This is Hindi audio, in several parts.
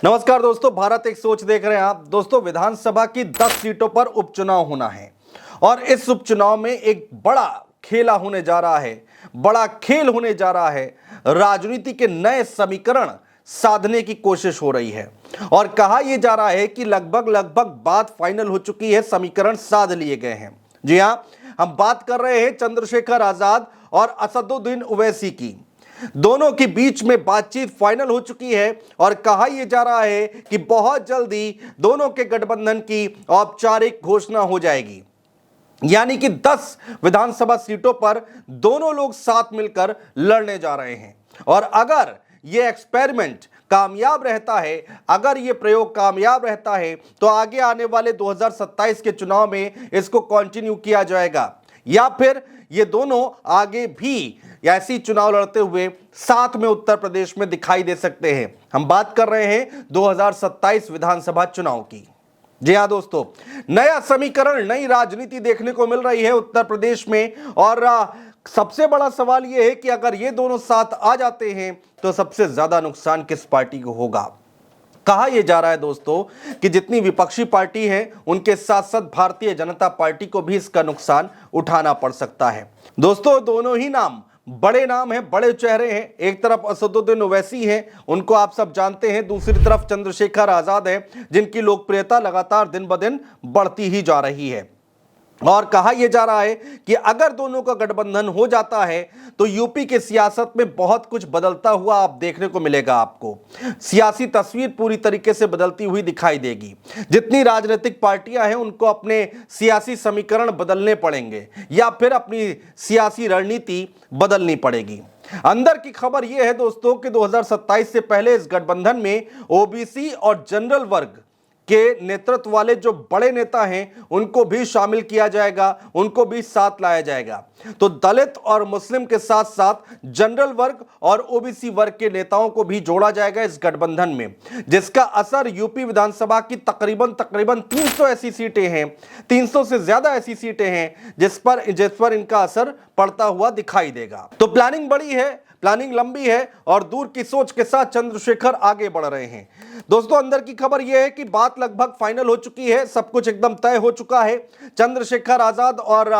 नमस्कार दोस्तों, भारत एक सोच देख रहे हैं आप। दोस्तों, विधानसभा की 10 सीटों पर उपचुनाव होना है और इस उपचुनाव में एक बड़ा खेला होने जा रहा है, बड़ा खेल होने जा रहा है। राजनीति के नए समीकरण साधने की कोशिश हो रही है और कहा यह जा रहा है कि लगभग बात फाइनल हो चुकी है, समीकरण साध लिए गए हैं। जी हां, हम बात कर रहे हैं चंद्रशेखर आजाद और असदुद्दीन ओवैसी की। दोनों के बीच में बातचीत फाइनल हो चुकी है और कहा यह जा रहा है कि बहुत जल्दी दोनों के गठबंधन की औपचारिक घोषणा हो जाएगी। यानी कि 10 विधानसभा सीटों पर दोनों लोग साथ मिलकर लड़ने जा रहे हैं और अगर यह एक्सपेरिमेंट कामयाब रहता है, अगर यह प्रयोग कामयाब रहता है, तो आगे आने वाले 2027 के चुनाव में इसको कंटिन्यू किया जाएगा या फिर ये दोनों आगे भी ऐसी चुनाव लड़ते हुए साथ में उत्तर प्रदेश में दिखाई दे सकते हैं। हम बात कर रहे हैं 2027 विधानसभा चुनाव की। जी हां दोस्तों, नया समीकरण, नई राजनीति देखने को मिल रही है उत्तर प्रदेश में और सबसे बड़ा सवाल यह है कि अगर ये दोनों साथ आ जाते हैं तो सबसे ज्यादा नुकसान किस पार्टी को होगा। कहा यह जा रहा है दोस्तों कि जितनी विपक्षी पार्टी है उनके साथ साथ भारतीय जनता पार्टी को भी इसका नुकसान उठाना पड़ सकता है। दोस्तों, दोनों ही नाम बड़े नाम हैं, बड़े चेहरे हैं। एक तरफ असदुद्दीन ओवैसी हैं, उनको आप सब जानते हैं। दूसरी तरफ चंद्रशेखर आजाद हैं, जिनकी लोकप्रियता लगातार दिन ब दिन बढ़ती ही जा रही है। और कहा यह जा रहा है कि अगर दोनों का गठबंधन हो जाता है तो यूपी के सियासत में बहुत कुछ बदलता हुआ आप देखने को मिलेगा। आपको सियासी तस्वीर पूरी तरीके से बदलती हुई दिखाई देगी। जितनी राजनीतिक पार्टियां हैं उनको अपने सियासी समीकरण बदलने पड़ेंगे या फिर अपनी सियासी रणनीति बदलनी पड़ेगी। अंदर की खबर यह है दोस्तों कि 2027 से पहले इस गठबंधन में ओबीसी और जनरल वर्ग के नेतृत्व वाले जो बड़े नेता हैं उनको भी शामिल किया जाएगा, उनको भी साथ लाया जाएगा। तो दलित और मुस्लिम के साथ साथ जनरल वर्ग और ओबीसी वर्ग के नेताओं को भी जोड़ा जाएगा इस गठबंधन में, जिसका असर यूपी विधानसभा की तकरीबन 300 ऐसी सीटें हैं, 300 से ज्यादा ऐसी सीटें हैं जिस पर इनका असर पड़ता हुआ दिखाई देगा। तो प्लानिंग बड़ी है, प्लानिंग लंबी है और दूर की सोच के साथ चंद्रशेखर आगे बढ़ रहे हैं। दोस्तों, अंदर की खबर यह है कि बात लगभग फाइनल हो चुकी है, सब कुछ एकदम तय हो चुका है। चंद्रशेखर आजाद और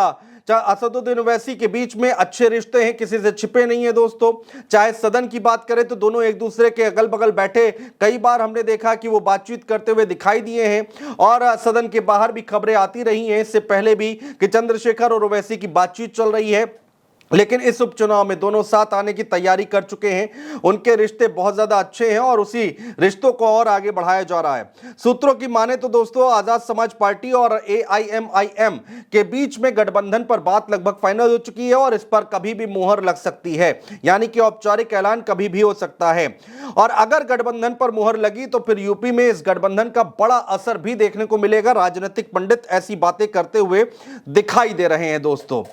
असदुद्दीन ओवैसी के बीच में अच्छे रिश्ते हैं, किसी से छिपे नहीं है दोस्तों। चाहे सदन की बात करें तो दोनों एक दूसरे के अगल बगल बैठे कई बार हमने देखा कि वो बातचीत करते हुए दिखाई दिए हैं और सदन के बाहर भी खबरें आती रही हैं इससे पहले भी कि चंद्रशेखर और ओवैसी की बातचीत चल रही है। लेकिन इस उपचुनाव में दोनों साथ आने की तैयारी कर चुके हैं। उनके रिश्ते बहुत ज्यादा अच्छे हैं और उसी रिश्तों को और आगे बढ़ाया जा रहा है। सूत्रों की माने तो दोस्तों, आजाद समाज पार्टी और AIMIM के बीच में गठबंधन पर बात लगभग फाइनल हो चुकी है और इस पर कभी भी मुहर लग सकती है, यानी कि औपचारिक ऐलान कभी भी हो सकता है। और अगर गठबंधन पर मुहर लगी तो फिर यूपी में इस गठबंधन का बड़ा असर भी देखने को मिलेगा। राजनीतिक पंडित ऐसी बातें करते हुए दिखाई दे रहे हैं दोस्तों।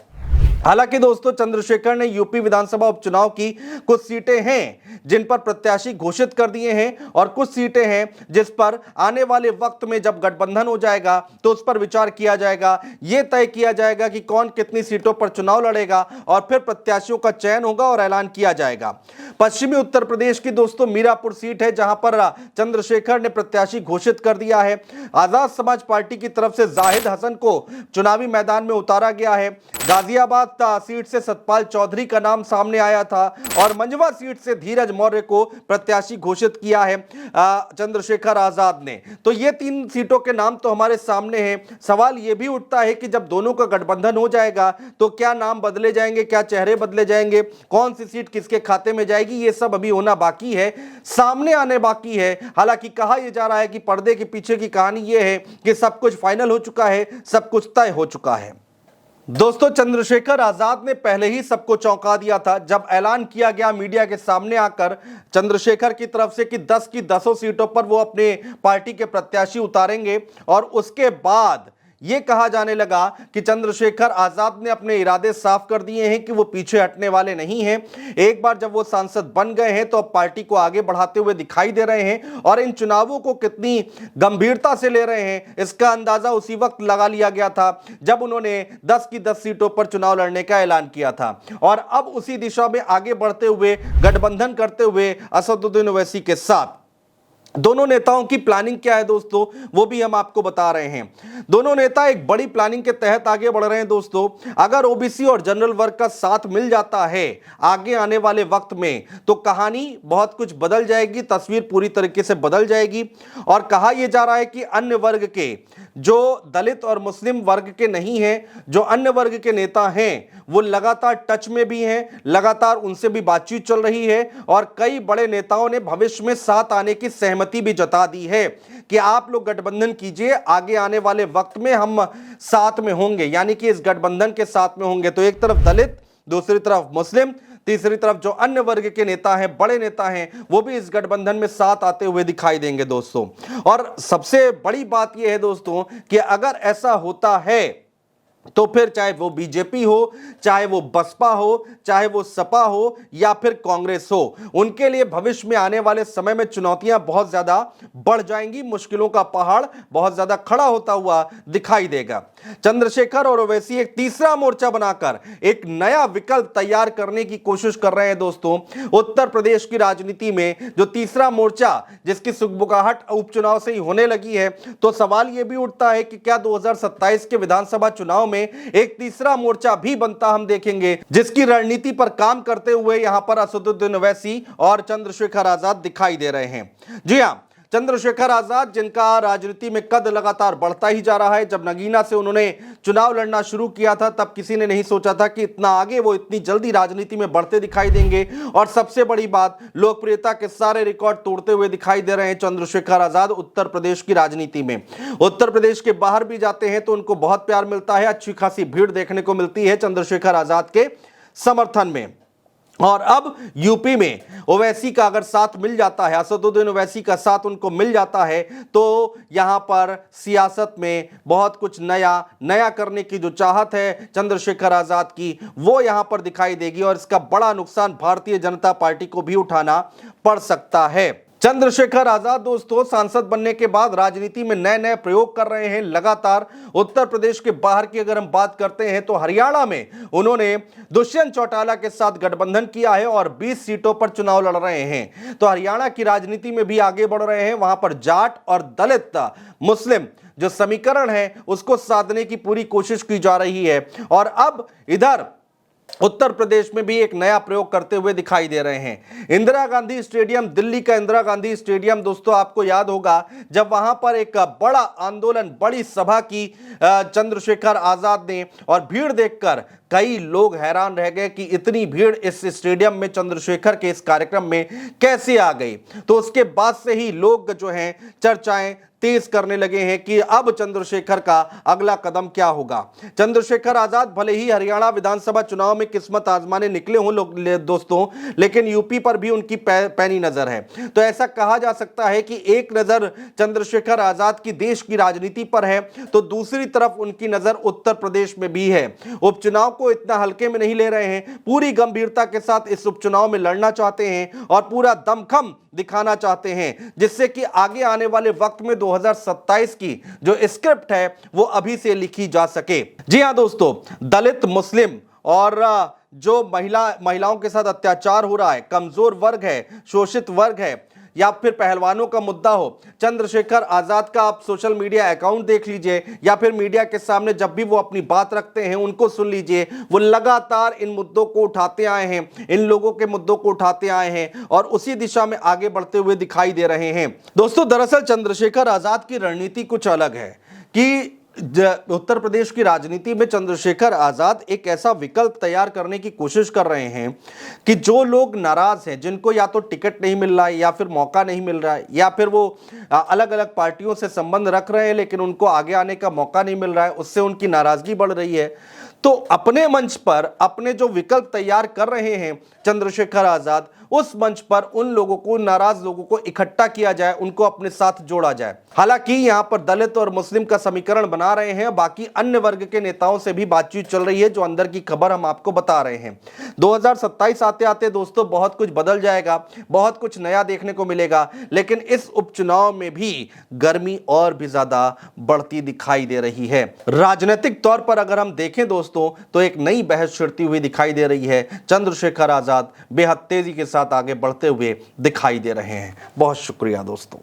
हालांकि दोस्तों, चंद्रशेखर ने यूपी विधानसभा उपचुनाव की कुछ सीटें हैं जिन पर प्रत्याशी घोषित कर दिए हैं और कुछ सीटें हैं जिस पर आने वाले वक्त में जब गठबंधन हो जाएगा तो उस पर विचार किया जाएगा। यह तय किया जाएगा कि कौन कितनी सीटों पर चुनाव लड़ेगा और फिर प्रत्याशियों का चयन होगा और ऐलान किया जाएगा। पश्चिमी उत्तर प्रदेश की दोस्तों मीरापुर सीट है जहां पर चंद्रशेखर ने प्रत्याशी घोषित कर दिया है। आजाद समाज पार्टी की तरफ से जाहिद हसन को चुनावी मैदान में उतारा गया है। गाजियाबाद सीट से सतपाल चौधरी का नाम सामने आया था और मंझवा सीट से धीरज मौर्य को प्रत्याशी घोषित किया है चंद्रशेखर आजाद ने। तो ये 3 सीटों के नाम तो हमारे सामने हैं। सवाल यह भी उठता है कि जब दोनों का गठबंधन हो जाएगा तो क्या नाम बदले जाएंगे, क्या चेहरे बदले जाएंगे, कौन सी सीट किसके खाते में जाएगी, ये सब अभी होना बाकी है, सामने आने बाकी है। हालांकि कहा यह जा रहा है कि पर्दे के पीछे की कहानी यह है कि सब कुछ फाइनल हो चुका है, सब कुछ तय हो चुका है। दोस्तों, चंद्रशेखर आजाद ने पहले ही सबको चौंका दिया था जब ऐलान किया गया मीडिया के सामने आकर चंद्रशेखर की तरफ से कि 10 की 10 सीटों पर वो अपने पार्टी के प्रत्याशी उतारेंगे और उसके बाद यह कहा जाने लगा कि चंद्रशेखर आजाद ने अपने इरादे साफ कर दिए हैं कि वो पीछे हटने वाले नहीं हैं। एक बार जब वो सांसद बन गए हैं तो अब पार्टी को आगे बढ़ाते हुए दिखाई दे रहे हैं और इन चुनावों को कितनी गंभीरता से ले रहे हैं इसका अंदाजा उसी वक्त लगा लिया गया था जब उन्होंने 10 की 10 सीटों पर चुनाव लड़ने का ऐलान किया था। और अब उसी दिशा में आगे बढ़ते हुए गठबंधन करते हुए असदुद्दीन ओवैसी के साथ दोनों नेताओं की प्लानिंग क्या है दोस्तों, वो भी हम आपको बता रहे हैं। दोनों नेता एक बड़ी प्लानिंग के तहत आगे बढ़ रहे हैं दोस्तों। अगर ओबीसी और जनरल वर्ग का साथ मिल जाता है आगे आने वाले वक्त में, तो कहानी बहुत कुछ बदल जाएगी, तस्वीर पूरी तरीके से बदल जाएगी। और कहा यह जा रहा है कि अन्य वर्ग के, जो दलित और मुस्लिम वर्ग के नहीं हैं, जो अन्य वर्ग के नेता हैं, वो लगातार टच में भी हैं, लगातार उनसे भी बातचीत चल रही है। और कई बड़े नेताओं ने भविष्य में साथ आने की सहमति भी जता दी है कि आप लोग गठबंधन कीजिए, आगे आने वाले वक्त में हम साथ में होंगे, यानी कि इस गठबंधन के साथ में होंगे। तो एक तरफ दलित, दूसरी तरफ मुस्लिम, तीसरी तरफ जो अन्य वर्ग के नेता हैं, बड़े नेता हैं, वो भी इस गठबंधन में साथ आते हुए दिखाई देंगे दोस्तों। और सबसे बड़ी बात यह है दोस्तों कि अगर ऐसा होता है तो फिर चाहे वो बीजेपी हो, चाहे वो बसपा हो, चाहे वो सपा हो या फिर कांग्रेस हो, उनके लिए भविष्य में आने वाले समय में चुनौतियां बहुत ज्यादा बढ़ जाएंगी, मुश्किलों का पहाड़ बहुत ज्यादा खड़ा होता हुआ दिखाई देगा। चंद्रशेखर और ओवैसी एक तीसरा मोर्चा बनाकर एक नया विकल्प तैयार करने की कोशिश कर रहे हैं दोस्तों। उत्तर प्रदेश की राजनीति में जो तीसरा मोर्चा, जिसकी सुगबुगाहट उपचुनाव से ही होने लगी है, तो सवाल यह भी उठता है कि क्या 2027 के विधानसभा चुनाव में एक तीसरा मोर्चा भी बनता हम देखेंगे, जिसकी रणनीति पर काम करते हुए यहां पर असदुद्दीन ओवैसी और चंद्रशेखर आजाद दिखाई दे रहे हैं। जी हां, चंद्रशेखर आजाद, जिनका राजनीति में कद लगातार बढ़ता ही जा रहा है। जब नगीना से उन्होंने चुनाव लड़ना शुरू किया था, तब किसी ने नहीं सोचा था कि इतना आगे वो इतनी जल्दी राजनीति में बढ़ते दिखाई देंगे। और सबसे बड़ी बात, लोकप्रियता के सारे रिकॉर्ड तोड़ते हुए दिखाई दे रहे हैं चंद्रशेखर आजाद उत्तर प्रदेश की राजनीति में। उत्तर प्रदेश के बाहर भी जाते हैं तो उनको बहुत प्यार मिलता है, अच्छी खासी भीड़ देखने को मिलती है चंद्रशेखर आजाद के समर्थन में। और अब यूपी में ओवैसी का अगर साथ मिल जाता है, असदुद्दीन ओवैसी का साथ उनको मिल जाता है, तो यहां पर सियासत में बहुत कुछ नया करने की जो चाहत है चंद्रशेखर आजाद की, वो यहां पर दिखाई देगी। और इसका बड़ा नुकसान भारतीय जनता पार्टी को भी उठाना पड़ सकता है। चंद्रशेखर आजाद दोस्तों सांसद बनने के बाद राजनीति में नए नए प्रयोग कर रहे हैं लगातार। उत्तर प्रदेश के बाहर की अगर हम बात करते हैं तो हरियाणा में उन्होंने दुष्यंत चौटाला के साथ गठबंधन किया है और 20 सीटों पर चुनाव लड़ रहे हैं। तो हरियाणा की राजनीति में भी आगे बढ़ रहे हैं। वहां पर जाट और दलित मुस्लिम जो समीकरण है उसको साधने की पूरी कोशिश की जा रही है। और अब इधर उत्तर प्रदेश में भी एक नया प्रयोग करते हुए दिखाई दे रहे हैं। इंदिरा गांधी स्टेडियम, दिल्ली का इंदिरा गांधी स्टेडियम दोस्तों, आपको याद होगा जब वहां पर एक बड़ा आंदोलन, बड़ी सभा की चंद्रशेखर आजाद ने, और भीड़ देखकर कई लोग हैरान रह गए कि इतनी भीड़ इस स्टेडियम में चंद्रशेखर के इस कार्यक्रम में कैसे आ गई। तो उसके बाद से ही लोग जो हैं चर्चाएं तेज करने लगे हैं कि अब चंद्रशेखर का अगला कदम क्या होगा। चंद्रशेखर आजाद भले ही हरियाणा विधानसभा चुनाव में किस्मत आजमाने निकले हों दोस्तों, लेकिन यूपी पर भी उनकी पैनी नजर है। तो ऐसा कहा जा सकता है कि एक नजर चंद्रशेखर आजाद की देश की राजनीति पर है, तो दूसरी तरफ उनकी नजर उत्तर प्रदेश में भी है। उपचुनाव को इतना हल्के में नहीं ले रहे हैं, पूरी गंभीरता के साथ इस उपचुनाव में लड़ना चाहते हैं और पूरा दमखम दिखाना चाहते हैं, जिससे कि आगे आने वाले वक्त में 2027 की जो स्क्रिप्ट है वो अभी से लिखी जा सके। जी हां दोस्तों, दलित, मुस्लिम और जो महिलाओं के साथ अत्याचार हो रहा है, कमजोर वर्ग है, शोषित वर्ग है, या फिर पहलवानों का मुद्दा हो, चंद्रशेखर आजाद का आप सोशल मीडिया अकाउंट देख लीजिए या फिर मीडिया के सामने जब भी वो अपनी बात रखते हैं उनको सुन लीजिए, वो लगातार इन मुद्दों को उठाते आए हैं, इन लोगों के मुद्दों को उठाते आए हैं और उसी दिशा में आगे बढ़ते हुए दिखाई दे रहे हैं। दोस्तों दरअसल चंद्रशेखर आजाद की रणनीति कुछ अलग है कि उत्तर प्रदेश की राजनीति में चंद्रशेखर आजाद एक ऐसा विकल्प तैयार करने की कोशिश कर रहे हैं कि जो लोग नाराज हैं, जिनको या तो टिकट नहीं मिल रहा है या फिर मौका नहीं मिल रहा है या फिर वो अलग अलग पार्टियों से संबंध रख रहे हैं लेकिन उनको आगे आने का मौका नहीं मिल रहा है, उससे उनकी नाराजगी बढ़ रही है, तो अपने मंच पर अपने जो विकल्प तैयार कर रहे हैं चंद्रशेखर आजाद, उस मंच पर उन लोगों को, नाराज लोगों को इकट्ठा किया जाए, उनको अपने साथ जोड़ा जाए। हालांकि यहां पर दलित और मुस्लिम का समीकरण बना रहे हैं, बाकी अन्य वर्ग के नेताओं से भी बातचीत चल रही है, जो अंदर की खबर हम आपको बता रहे हैं। 2027 आते आते दोस्तों बहुत कुछ बदल जाएगा, बहुत कुछ नया देखने को मिलेगा, लेकिन इस उपचुनाव में भी गर्मी और भी ज्यादा बढ़ती दिखाई दे रही है। राजनीतिक तौर पर अगर हम देखें दोस्तों तो एक नई बहस छिड़ती हुई दिखाई दे रही है। चंद्रशेखर आजाद बेहद तेजी के साथ आगे बढ़ते हुए दिखाई दे रहे हैं। बहुत शुक्रिया दोस्तों।